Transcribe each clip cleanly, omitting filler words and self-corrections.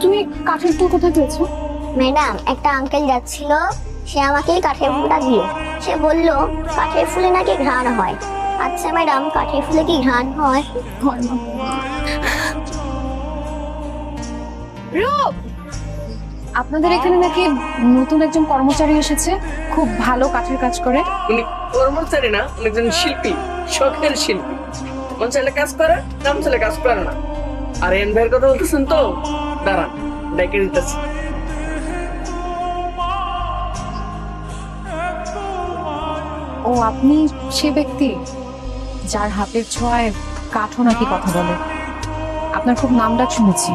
তুমি কাঠের ফুল কোথায় পেয়েছো? ম্যাডাম, একটা আঙ্কেল যাচ্ছিল, সে আমাকে কাঠের ফুলটা দিল। সে বলল কাঠের ফুলে নাকি ঘ্রাণ হয়। আচ্ছা ম্যাডাম, কাঠের ফুলে কি ঘ্রাণ হয়? রূপ, আপনাদের এখানে নাকি নতুন একজন কর্মচারী এসেছে, খুব ভালো কাঠের কাজ করে। উনি কর্মচারী না, উনি একজন শিল্পী, শখের শিল্পী। মন চাইলে কাজ করে, নাম চাইলে কাজ করে না। আর এন ভাইয়ের কথা বলতেছেন তো, দাঁড়ান ডেকে দিতেছি। ও, আপনি সে ব্যক্তি যার হাতের ছোঁয়ায় কাঠও নাকি কথা বলে। আপনার খুব নামডাক শুনেছি।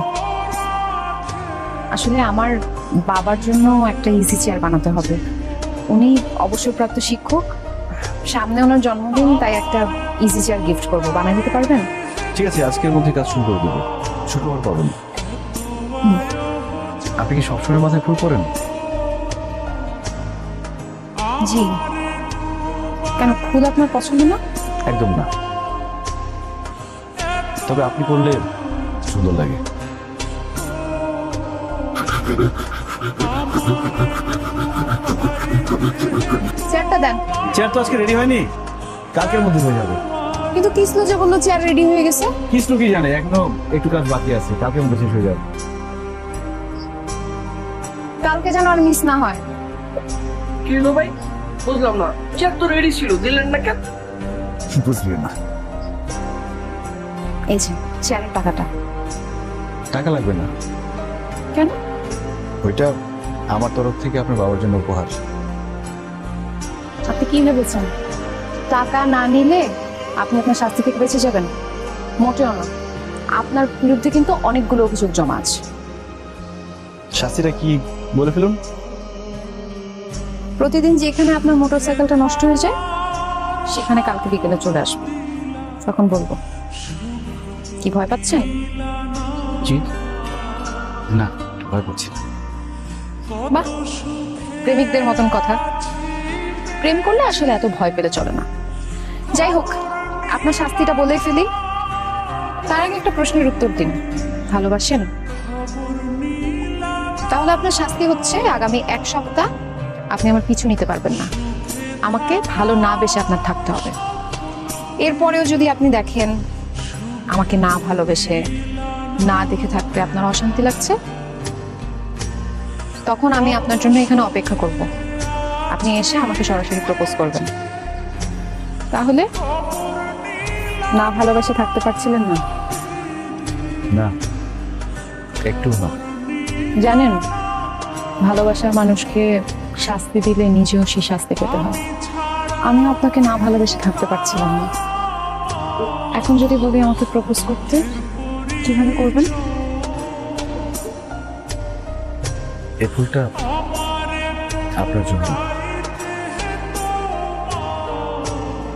আসলে আমার বাবার জন্য একটা ইজি চেয়ার বানাতে হবে। উনি অবসরপ্রাপ্ত শিক্ষক, সামনে ওনার জন্মদিন, তাই একটা ইজি চেয়ার গিফট করবো। বানিয়ে দিতে পারবেন? ঠিক আছে, আজকের মধ্যে কাজ শুরু করে দেবো। শুক্রবার পাবেন। আপনি কি সবসময় মাথায় ফুল পরেন? জি। কেন, ফুল আপনার পছন্দ না? একদম না, তবে আপনি পরলে সুন্দর লাগে। চেয়ারটা দেন। চেয়ার তো আজকে রেডি হয়নি, কালকের মধ্যে হয়ে যাবে। কিন্তু কিসলো যে বললো চেয়ার রেডি হয়ে গেছে। কিছু কি জানে, এখনো একটু কাজ বাকি আছে, কালকের মধ্যে শেষ হয়ে যাবে। কালকে যেন আর মিস না হয়। কি হলো ভাই, বুঝলাম না। চেক তো রেডি ছিল, দিলেন না কেন? বুঝলি না? এই যে চেয়ারের টাকাটা। টাকা লাগবে না। কেন? ওইটা আমার তরফ থেকে আপনার বাবার জন্য উপহার। আপনি কি ভেবেছেন টাকা না নিলে আপনি আপনার শাস্তি থেকে বেঁচে যাবেন? মোটেও না। আপনার বিরুদ্ধে কিন্তু অনেকগুলো অভিযোগ জমা আছে। শাস্তিটা কি বলে ফেলুন। প্রতিদিন যেখানে আপনার মোটরসাইকেলটা নষ্ট হয়ে যায়, সেখানে কালকে বিকেলে চলে আসবে, তখন বলবো। কি ভয় পাচ্ছেন? জি না, ভয় করছি। বাহ, প্রেমিকদের মতন কথা। প্রেম করলে আসলে এত ভয় পেলে চলে না। যাই হোক, আপনার শাস্তিটা বলেই ফেলি। তার আগে একটা প্রশ্নের উত্তর দিন। ভালোবাসেন? তাহলে আপনার শাস্তি হচ্ছে আগামী 1 সপ্তাহ আপনি আমার পিছু নিতে পারবেন না। আমাকে ভালো না বেশে আপনার থাকতে হবে। এরপরেও যদি আপনি দেখেন আমাকে না ভালোবেসে, না দেখে থাকতে আপনার অশান্তি লাগছে, তখন আমি আপনার জন্য এখানে অপেক্ষা করব। আপনি এসে আমাকে সরাসরি প্রপোজ করবেন। তাহলে না ভালোবেসে থাকতে পারছিলেন না? না, একটু না। জানেন, ভালোবাসার মানুষকে শাস্তি দিলে নিজেও সেই শাস্তি পেতে হয়। আমিও আপনাকে না ভালোবেসে থাকতে পারছিলাম না। এখন যদি বলি আমাকে প্রপোজ করতে, কিভাবে করবেন? এই ফুলটা আপনার জন্য।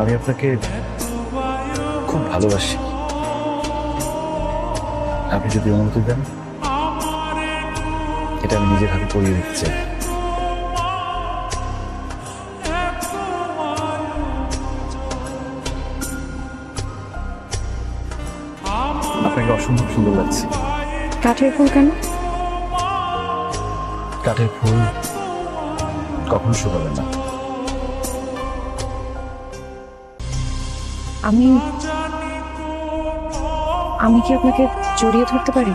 আমি আপনাকে খুব ভালোবাসি। আপনি যদি অনুমতি দেন, এটা আমি নিজের হাতে পরিয়ে দিতে চাই। আপনাকে অসম্ভব সুন্দর লাগছে। কাঠের ফুল কেন? কাঠের ফুল কখনো শুকাবে না। আমি কি আপনাকে জড়িয়ে ধরতে পারি?